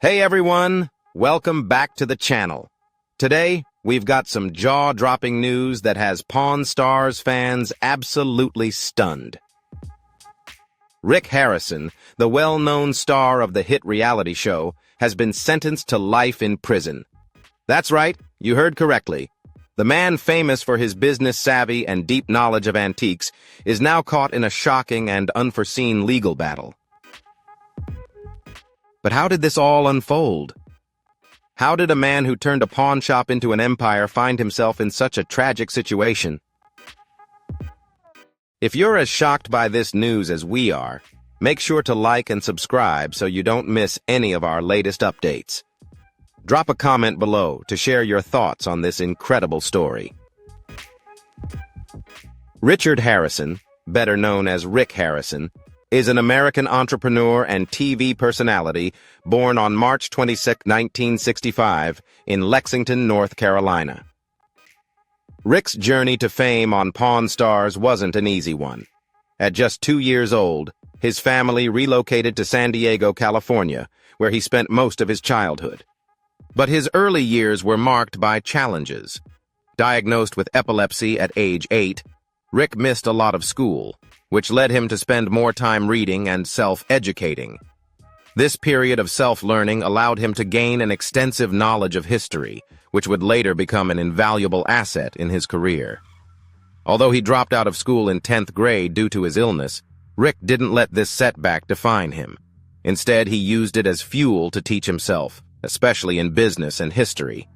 Hey everyone, welcome back to the channel. Today, we've got some jaw-dropping news that has Pawn Stars fans absolutely stunned. Rick Harrison, the well-known star of the hit reality show, has been sentenced to life in prison. That's right, you heard correctly. The man famous for his business savvy and deep knowledge of antiques is now caught in a shocking and unforeseen legal battle. But how did this all unfold? How did a man who turned a pawn shop into an empire find himself in such a tragic situation? If you're as shocked by this news as we are, make sure to like and subscribe so you don't miss any of our latest updates. Drop a comment below to share your thoughts on this incredible story. Richard Harrison, better known as Rick Harrison, is an American entrepreneur and TV personality born on March 26, 1965, in Lexington, North Carolina. Rick's journey to fame on Pawn Stars wasn't an easy one. At just 2 years old, his family relocated to San Diego, California, where he spent most of his childhood. But his early years were marked by challenges. Diagnosed with epilepsy at age 8, Rick missed a lot of school, which led him to spend more time reading and self-educating. This period of self-learning allowed him to gain an extensive knowledge of history, which would later become an invaluable asset in his career. Although he dropped out of school in 10th grade due to his illness, Rick didn't let this setback define him. Instead, he used it as fuel to teach himself, especially in business and history.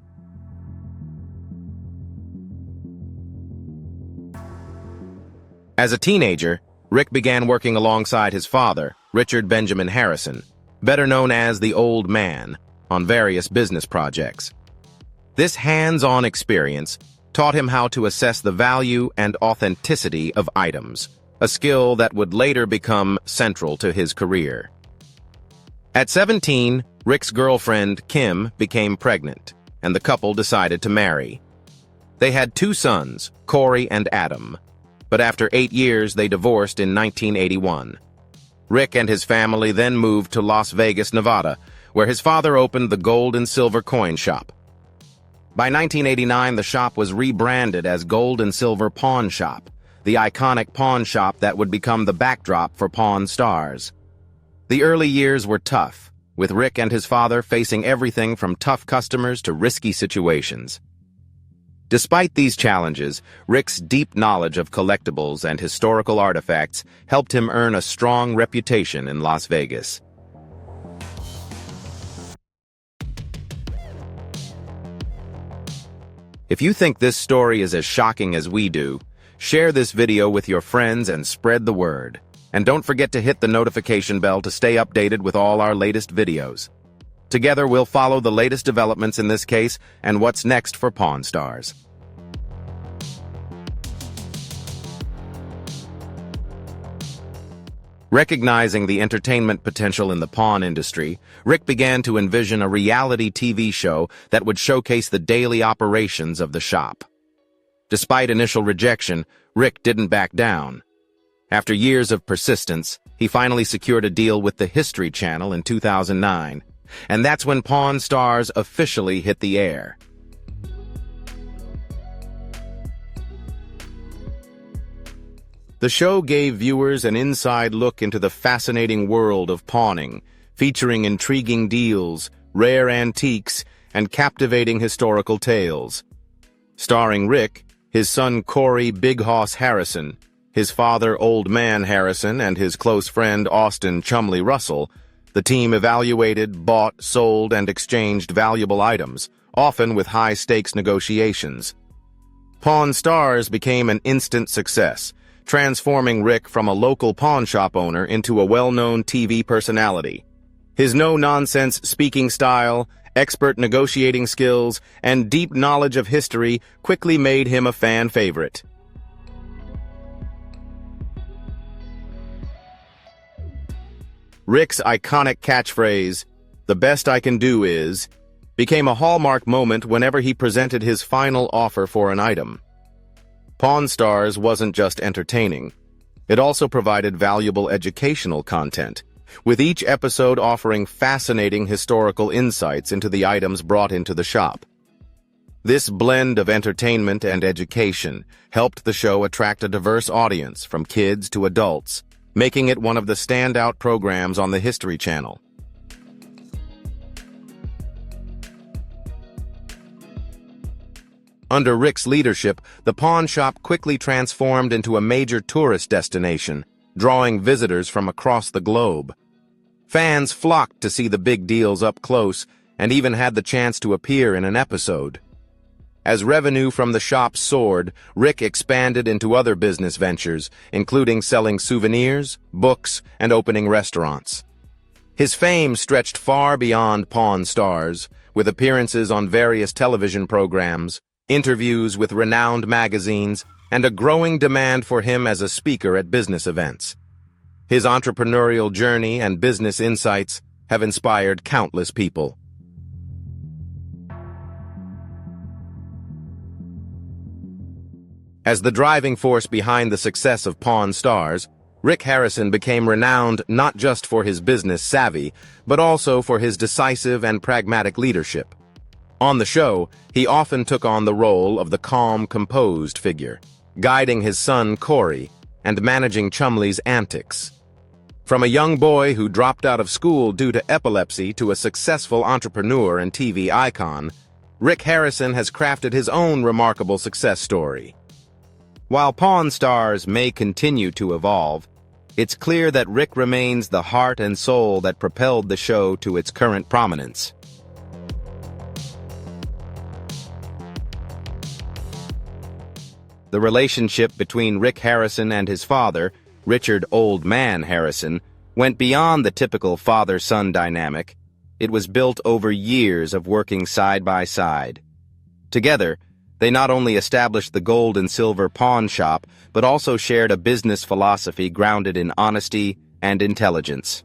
As a teenager, Rick began working alongside his father, Richard Benjamin Harrison, better known as the Old Man, on various business projects. This hands-on experience taught him how to assess the value and authenticity of items, a skill that would later become central to his career. At 17, Rick's girlfriend, Kim, became pregnant, and the couple decided to marry. They had 2 sons, Corey and Adam. But after 8 years, they divorced in 1981. Rick and his family then moved to Las Vegas, Nevada, where his father opened the Gold and Silver Coin Shop. By 1989, the shop was rebranded as Gold and Silver Pawn Shop, the iconic pawn shop that would become the backdrop for Pawn Stars. The early years were tough, with Rick and his father facing everything from tough customers to risky situations. Despite these challenges, Rick's deep knowledge of collectibles and historical artifacts helped him earn a strong reputation in Las Vegas. If you think this story is as shocking as we do, share this video with your friends and spread the word. And don't forget to hit the notification bell to stay updated with all our latest videos. Together, we'll follow the latest developments in this case and what's next for Pawn Stars. Recognizing the entertainment potential in the pawn industry, Rick began to envision a reality TV show that would showcase the daily operations of the shop. Despite initial rejection, Rick didn't back down. After years of persistence, he finally secured a deal with the History Channel in 2009. And that's when Pawn Stars officially hit the air. The show gave viewers an inside look into the fascinating world of pawning, featuring intriguing deals, rare antiques, and captivating historical tales. Starring Rick, his son Corey Big Hoss Harrison, his father Old Man Harrison, and his close friend Austin Chumley Russell, the team evaluated, bought, sold, and exchanged valuable items, often with high-stakes negotiations. Pawn Stars became an instant success, transforming Rick from a local pawn shop owner into a well-known TV personality. His no-nonsense speaking style, expert negotiating skills, and deep knowledge of history quickly made him a fan favorite. Rick's iconic catchphrase, "The best I can do is," became a hallmark moment whenever he presented his final offer for an item. Pawn Stars wasn't just entertaining. It also provided valuable educational content, with each episode offering fascinating historical insights into the items brought into the shop. This blend of entertainment and education helped the show attract a diverse audience from kids to adults, making it one of the standout programs on the History Channel. Under Rick's leadership, the pawn shop quickly transformed into a major tourist destination, drawing visitors from across the globe. Fans flocked to see the big deals up close and even had the chance to appear in an episode. As revenue from the shop soared, Rick expanded into other business ventures, including selling souvenirs, books, and opening restaurants. His fame stretched far beyond Pawn Stars, with appearances on various television programs, interviews with renowned magazines, and a growing demand for him as a speaker at business events. His entrepreneurial journey and business insights have inspired countless people. As the driving force behind the success of Pawn Stars, Rick Harrison became renowned not just for his business savvy, but also for his decisive and pragmatic leadership. On the show, he often took on the role of the calm, composed figure, guiding his son Corey and managing Chumley's antics. From a young boy who dropped out of school due to epilepsy to a successful entrepreneur and TV icon, Rick Harrison has crafted his own remarkable success story. While Pawn Stars may continue to evolve, it's clear that Rick remains the heart and soul that propelled the show to its current prominence. The relationship between Rick Harrison and his father, Richard "Old Man" Harrison, went beyond the typical father-son dynamic. It was built over years of working side by side. Together, they not only established the gold and silver pawn shop, but also shared a business philosophy grounded in honesty and intelligence.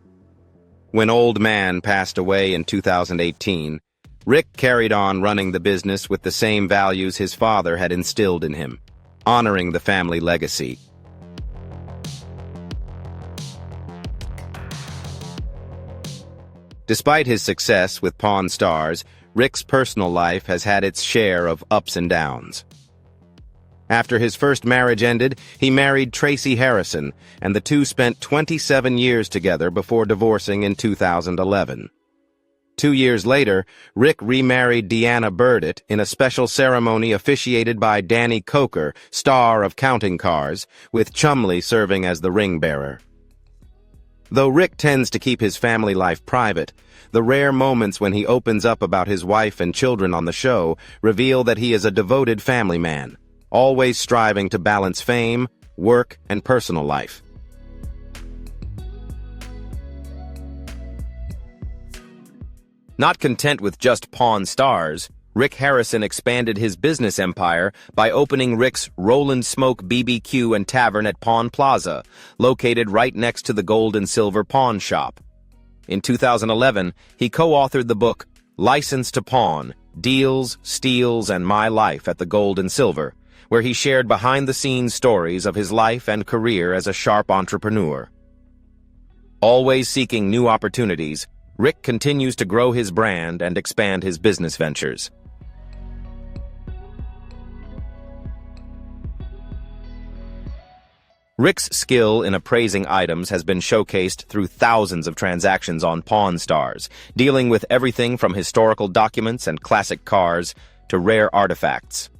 When Old Man passed away in 2018, Rick carried on running the business with the same values his father had instilled in him, honoring the family legacy. Despite his success with Pawn Stars, Rick's personal life has had its share of ups and downs. After his first marriage ended, he married Tracy Harrison, and the two spent 27 years together before divorcing in 2011. 2 years later, Rick remarried Deanna Burdett in a special ceremony officiated by Danny Coker, star of Counting Cars, with Chumley serving as the ring bearer. Though Rick tends to keep his family life private, the rare moments when he opens up about his wife and children on the show reveal that he is a devoted family man, always striving to balance fame, work, and personal life. Not content with just Pawn Stars, Rick Harrison expanded his business empire by opening Rick's Rollin' Smoke BBQ and Tavern at Pawn Plaza, located right next to the gold and silver pawn shop. In 2011, he co-authored the book License to Pawn: Deals, Steals, and My Life at the Gold and Silver, where he shared behind-the-scenes stories of his life and career as a sharp entrepreneur. Always seeking new opportunities, Rick continues to grow his brand and expand his business ventures. Rick's skill in appraising items has been showcased through thousands of transactions on Pawn Stars, dealing with everything from historical documents and classic cars to rare artifacts.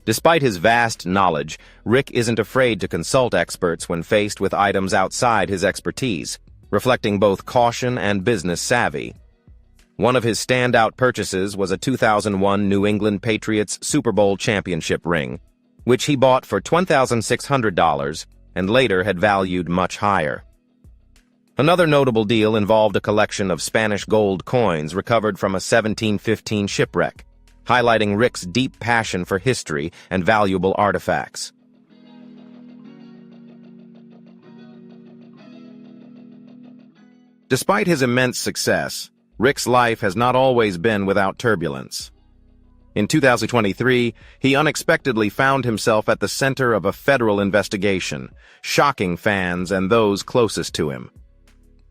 Despite his vast knowledge, Rick isn't afraid to consult experts when faced with items outside his expertise, reflecting both caution and business savvy. One of his standout purchases was a 2001 New England Patriots Super Bowl championship ring, which he bought for $2,600 and later had valued much higher. Another notable deal involved a collection of Spanish gold coins recovered from a 1715 shipwreck, highlighting Rick's deep passion for history and valuable artifacts. Despite his immense success, Rick's life has not always been without turbulence. In 2023, he unexpectedly found himself at the center of a federal investigation, shocking fans and those closest to him.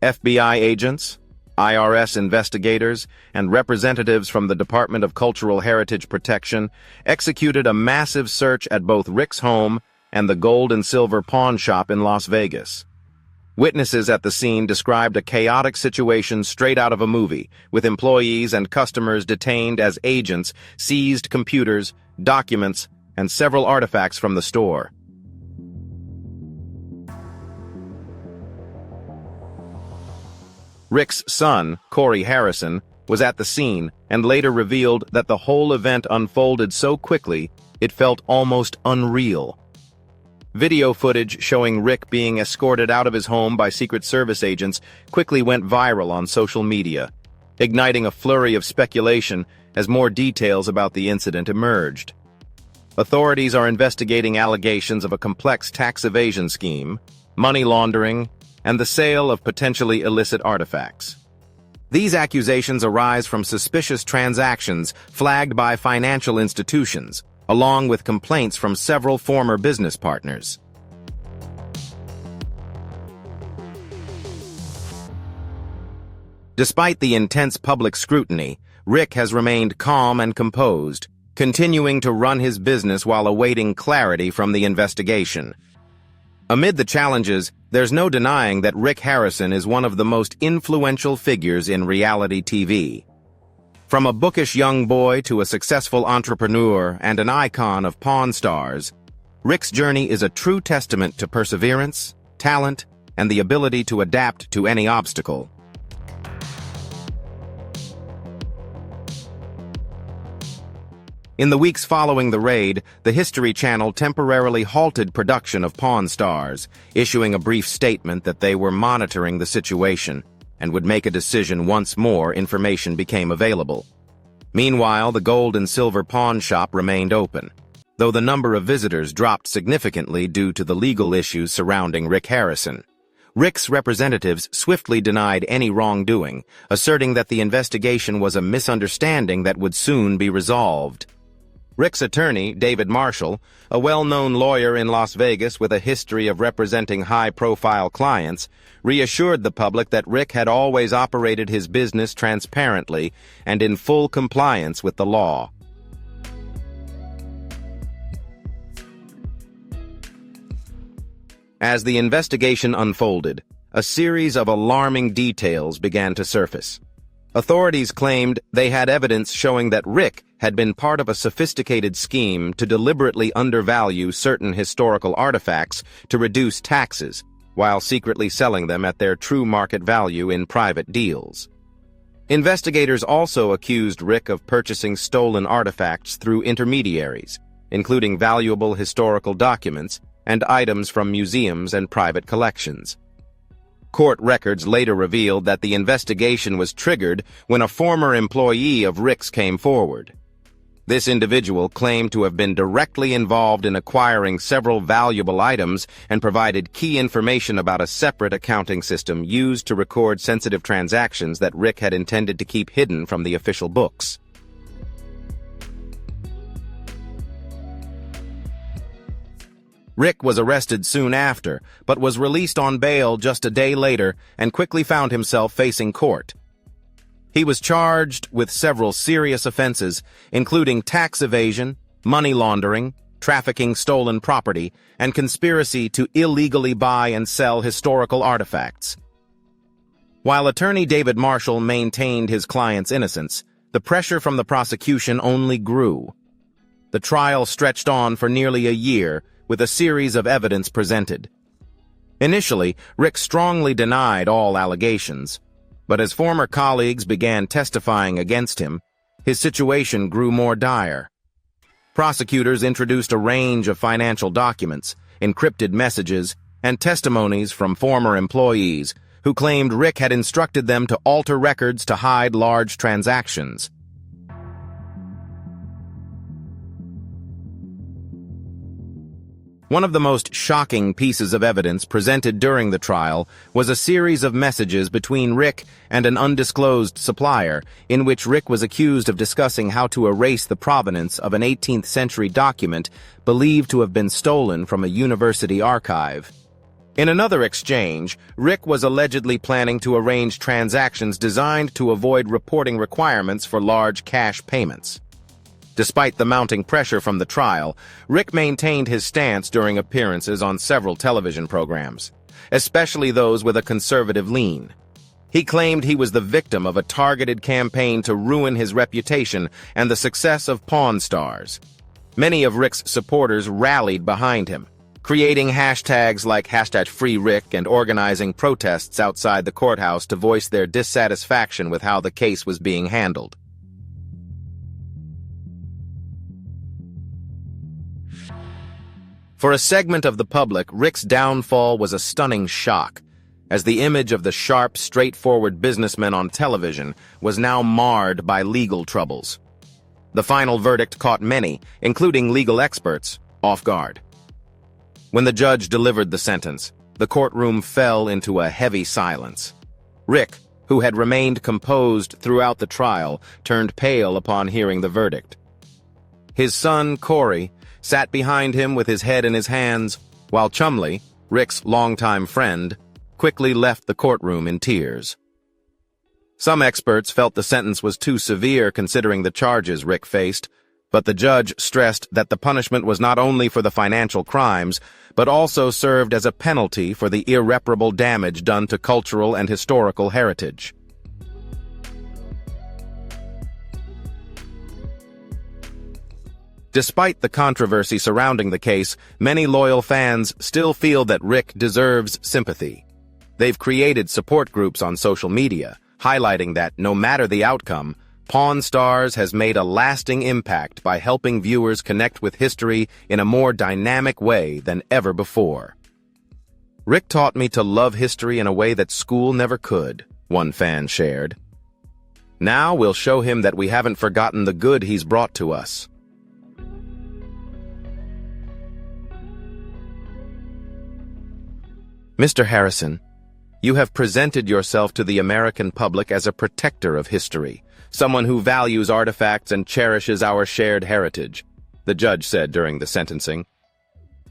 FBI agents, IRS investigators, and representatives from the Department of Cultural Heritage Protection executed a massive search at both Rick's home and the gold and silver pawn shop in Las Vegas. Witnesses at the scene described a chaotic situation straight out of a movie, with employees and customers detained as agents seized computers, documents, and several artifacts from the store. Rick's son, Corey Harrison, was at the scene and later revealed that the whole event unfolded so quickly it felt almost unreal. Video footage showing Rick being escorted out of his home by Secret Service agents quickly went viral on social media, igniting a flurry of speculation as more details about the incident emerged. Authorities are investigating allegations of a complex tax evasion scheme, money laundering, and the sale of potentially illicit artifacts. These accusations arise from suspicious transactions flagged by financial institutions, along with complaints from several former business partners. Despite the intense public scrutiny, Rick has remained calm and composed, continuing to run his business while awaiting clarity from the investigation. Amid the challenges, there's no denying that Rick Harrison is one of the most influential figures in reality TV. From a bookish young boy to a successful entrepreneur and an icon of Pawn Stars, Rick's journey is a true testament to perseverance, talent, and the ability to adapt to any obstacle. In the weeks following the raid, the History Channel temporarily halted production of Pawn Stars, issuing a brief statement that they were monitoring the situation and would make a decision once more information became available. Meanwhile, the gold and silver pawn shop remained open, though the number of visitors dropped significantly due to the legal issues surrounding Rick Harrison. Rick's representatives swiftly denied any wrongdoing, asserting that the investigation was a misunderstanding that would soon be resolved. Rick's attorney, David Marshall, a well-known lawyer in Las Vegas with a history of representing high-profile clients, reassured the public that Rick had always operated his business transparently and in full compliance with the law. As the investigation unfolded, a series of alarming details began to surface. Authorities claimed they had evidence showing that Rick had been part of a sophisticated scheme to deliberately undervalue certain historical artifacts to reduce taxes, while secretly selling them at their true market value in private deals. Investigators also accused Rick of purchasing stolen artifacts through intermediaries, including valuable historical documents and items from museums and private collections. Court records later revealed that the investigation was triggered when a former employee of Rick's came forward. This individual claimed to have been directly involved in acquiring several valuable items and provided key information about a separate accounting system used to record sensitive transactions that Rick had intended to keep hidden from the official books. Rick was arrested soon after, but was released on bail just a day later and quickly found himself facing court. He was charged with several serious offenses, including tax evasion, money laundering, trafficking stolen property, and conspiracy to illegally buy and sell historical artifacts. While attorney David Marshall maintained his client's innocence, the pressure from the prosecution only grew. The trial stretched on for nearly a year, with a series of evidence presented. Initially, Rick strongly denied all allegations, but as former colleagues began testifying against him, his situation grew more dire. Prosecutors introduced a range of financial documents, encrypted messages, and testimonies from former employees who claimed Rick had instructed them to alter records to hide large transactions. One of the most shocking pieces of evidence presented during the trial was a series of messages between Rick and an undisclosed supplier, in which Rick was accused of discussing how to erase the provenance of an 18th century document believed to have been stolen from a university archive. In another exchange, Rick was allegedly planning to arrange transactions designed to avoid reporting requirements for large cash payments. Despite the mounting pressure from the trial, Rick maintained his stance during appearances on several television programs, especially those with a conservative lean. He claimed he was the victim of a targeted campaign to ruin his reputation and the success of Pawn Stars. Many of Rick's supporters rallied behind him, creating hashtags like #FreeRick and organizing protests outside the courthouse to voice their dissatisfaction with how the case was being handled. For a segment of the public, Rick's downfall was a stunning shock, as the image of the sharp, straightforward businessman on television was now marred by legal troubles. The final verdict caught many, including legal experts, off guard. When the judge delivered the sentence, the courtroom fell into a heavy silence. Rick, who had remained composed throughout the trial, turned pale upon hearing the verdict. His son, Corey, sat behind him with his head in his hands, while Chumley, Rick's longtime friend, quickly left the courtroom in tears. Some experts felt the sentence was too severe considering the charges Rick faced, but the judge stressed that the punishment was not only for the financial crimes, but also served as a penalty for the irreparable damage done to cultural and historical heritage. Despite the controversy surrounding the case, many loyal fans still feel that Rick deserves sympathy. They've created support groups on social media, highlighting that, no matter the outcome, Pawn Stars has made a lasting impact by helping viewers connect with history in a more dynamic way than ever before. "Rick taught me to love history in a way that school never could," one fan shared. "Now we'll show him that we haven't forgotten the good he's brought to us." Mr. Harrison, you have presented yourself to the American public as a protector of history, someone who values artifacts and cherishes our shared heritage, the judge said during the sentencing.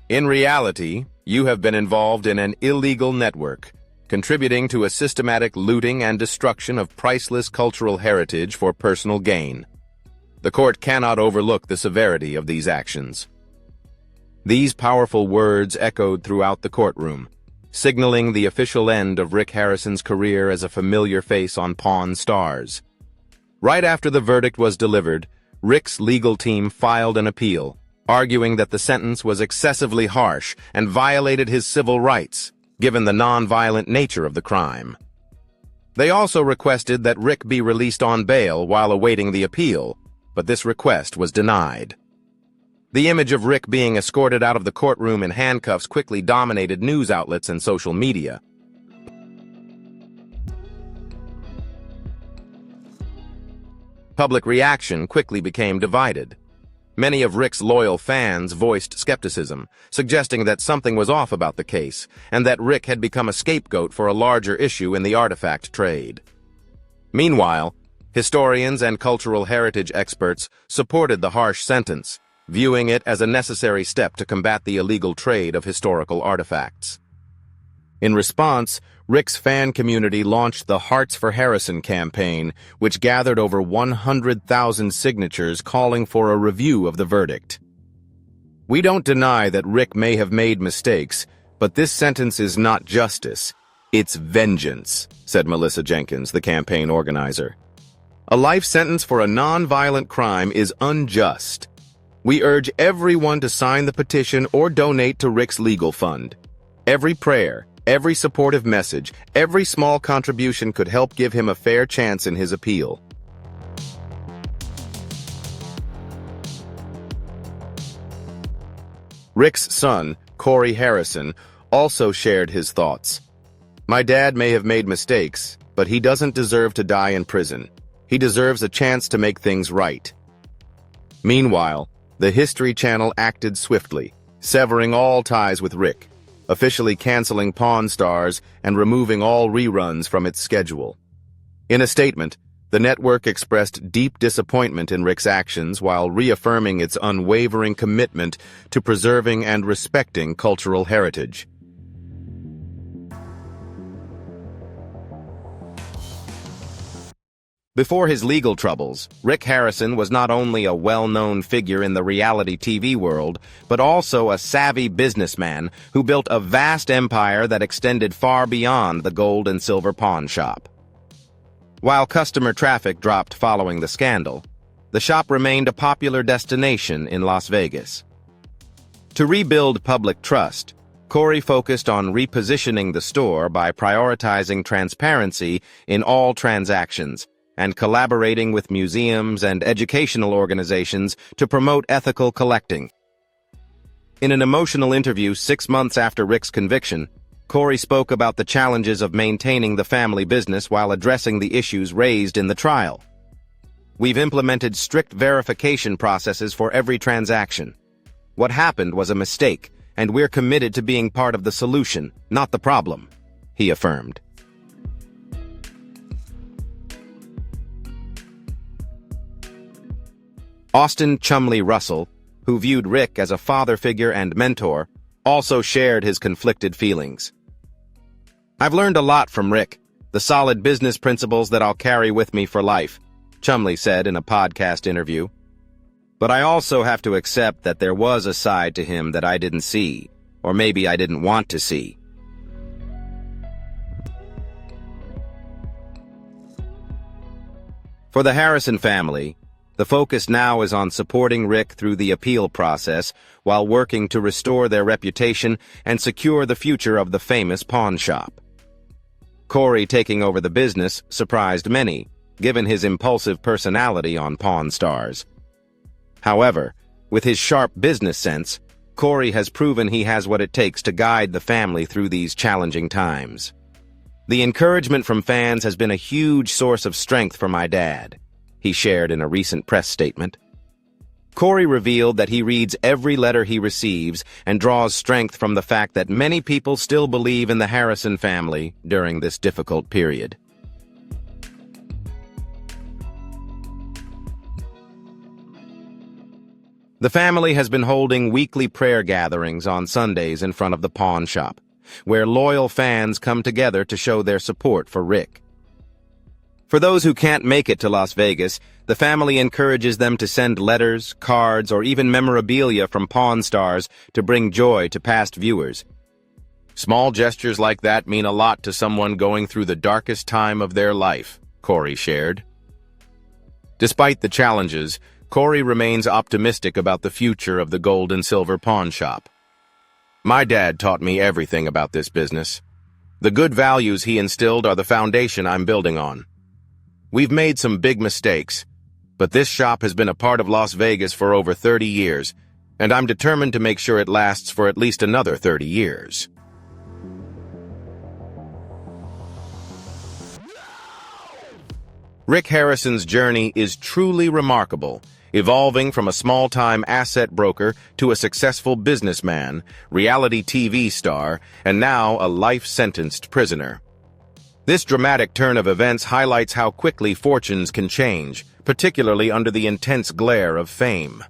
In reality, you have been involved in an illegal network, contributing to a systematic looting and destruction of priceless cultural heritage for personal gain. The court cannot overlook the severity of these actions. These powerful words echoed throughout the courtroom, signaling the official end of Rick Harrison's career as a familiar face on Pawn Stars. Right after the verdict was delivered, Rick's legal team filed an appeal, arguing that the sentence was excessively harsh and violated his civil rights, given the non-violent nature of the crime. They also requested that Rick be released on bail while awaiting the appeal, but this request was denied. The image of Rick being escorted out of the courtroom in handcuffs quickly dominated news outlets and social media. Public reaction quickly became divided. Many of Rick's loyal fans voiced skepticism, suggesting that something was off about the case, and that Rick had become a scapegoat for a larger issue in the artifact trade. Meanwhile, historians and cultural heritage experts supported the harsh sentence, viewing it as a necessary step to combat the illegal trade of historical artifacts. In response, Rick's fan community launched the Hearts for Harrison campaign, which gathered over 100,000 signatures calling for a review of the verdict. "We don't deny that Rick may have made mistakes, but this sentence is not justice, it's vengeance," said Melissa Jenkins, the campaign organizer. "A life sentence for a non-violent crime is unjust. We urge everyone to sign the petition or donate to Rick's legal fund. Every prayer, every supportive message, every small contribution could help give him a fair chance in his appeal." Rick's son, Corey Harrison, also shared his thoughts. "My dad may have made mistakes, but he doesn't deserve to die in prison. He deserves a chance to make things right." Meanwhile, the History Channel acted swiftly, severing all ties with Rick, officially canceling Pawn Stars and removing all reruns from its schedule. In a statement, the network expressed deep disappointment in Rick's actions while reaffirming its unwavering commitment to preserving and respecting cultural heritage. Before his legal troubles, Rick Harrison was not only a well-known figure in the reality TV world, but also a savvy businessman who built a vast empire that extended far beyond the gold and silver pawn shop. While customer traffic dropped following the scandal, the shop remained a popular destination in Las Vegas. To rebuild public trust, Corey focused on repositioning the store by prioritizing transparency in all transactions and collaborating with museums and educational organizations to promote ethical collecting. In an emotional interview 6 months after Rick's conviction, Corey spoke about the challenges of maintaining the family business while addressing the issues raised in the trial. "We've implemented strict verification processes for every transaction. What happened was a mistake, and we're committed to being part of the solution, not the problem," he affirmed. Austin Chumley Russell, who viewed Rick as a father figure and mentor, also shared his conflicted feelings. "I've learned a lot from Rick, the solid business principles that I'll carry with me for life," Chumley said in a podcast interview. "But I also have to accept that there was a side to him that I didn't see, or maybe I didn't want to see." For the Harrison family, the focus now is on supporting Rick through the appeal process while working to restore their reputation and secure the future of the famous pawn shop. Corey taking over the business surprised many, given his impulsive personality on Pawn Stars. However, with his sharp business sense, Corey has proven he has what it takes to guide the family through these challenging times. "The encouragement from fans has been a huge source of strength for my dad," he shared in a recent press statement. Corey revealed that he reads every letter he receives and draws strength from the fact that many people still believe in the Harrison family during this difficult period. The family has been holding weekly prayer gatherings on Sundays in front of the pawn shop, where loyal fans come together to show their support for Rick. For those who can't make it to Las Vegas, the family encourages them to send letters, cards, or even memorabilia from Pawn Stars to bring joy to past viewers. "Small gestures like that mean a lot to someone going through the darkest time of their life," Corey shared. Despite the challenges, Corey remains optimistic about the future of the gold and silver pawn shop. "My dad taught me everything about this business. The good values he instilled are the foundation I'm building on. We've made some big mistakes, but this shop has been a part of Las Vegas for over 30 years, and I'm determined to make sure it lasts for at least another 30 years. Rick Harrison's journey is truly remarkable, evolving from a small-time asset broker to a successful businessman, reality TV star, and now a life-sentenced prisoner. This dramatic turn of events highlights how quickly fortunes can change, particularly under the intense glare of fame.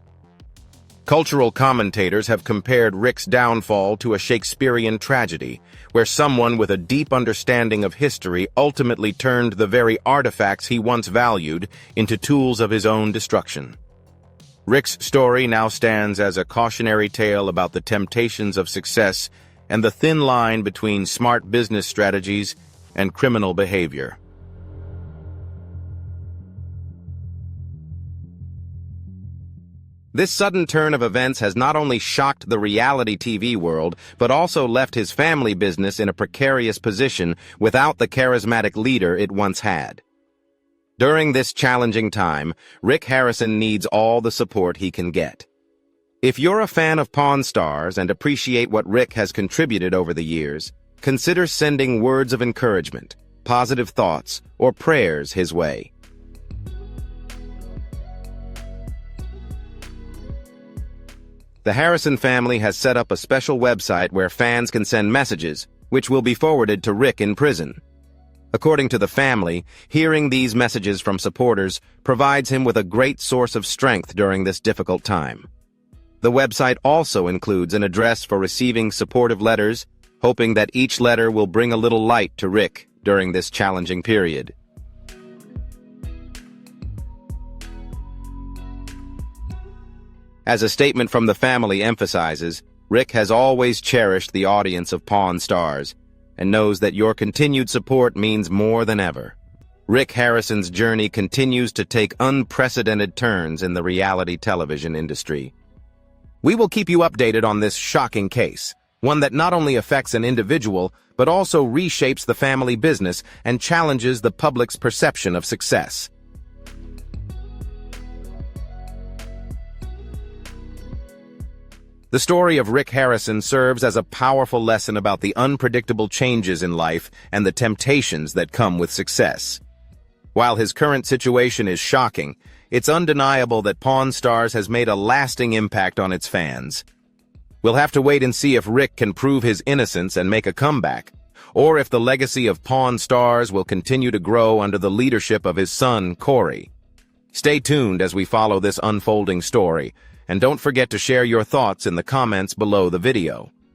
Cultural commentators have compared Rick's downfall to a Shakespearean tragedy, where someone with a deep understanding of history ultimately turned the very artifacts he once valued into tools of his own destruction. Rick's story now stands as a cautionary tale about the temptations of success and the thin line between smart business strategies and criminal behavior. This sudden turn of events has not only shocked the reality TV world, but also left his family business in a precarious position without the charismatic leader it once had. During this challenging time, Rick Harrison needs all the support he can get. If you're a fan of Pawn Stars and appreciate what Rick has contributed over the years, consider sending words of encouragement, positive thoughts, or prayers his way. The Harrison family has set up a special website where fans can send messages, which will be forwarded to Rick in prison. According to the family, hearing these messages from supporters provides him with a great source of strength during this difficult time. The website also includes an address for receiving supportive letters, hoping that each letter will bring a little light to Rick during this challenging period. As a statement from the family emphasizes, Rick has always cherished the audience of Pawn Stars and knows that your continued support means more than ever. Rick Harrison's journey continues to take unprecedented turns in the reality television industry. We will keep you updated on this shocking case, one that not only affects an individual, but also reshapes the family business and challenges the public's perception of success. The story of Rick Harrison serves as a powerful lesson about the unpredictable changes in life and the temptations that come with success. While his current situation is shocking, it's undeniable that Pawn Stars has made a lasting impact on its fans. We'll have to wait and see if Rick can prove his innocence and make a comeback, or if the legacy of Pawn Stars will continue to grow under the leadership of his son, Corey. Stay tuned as we follow this unfolding story, and don't forget to share your thoughts in the comments below the video.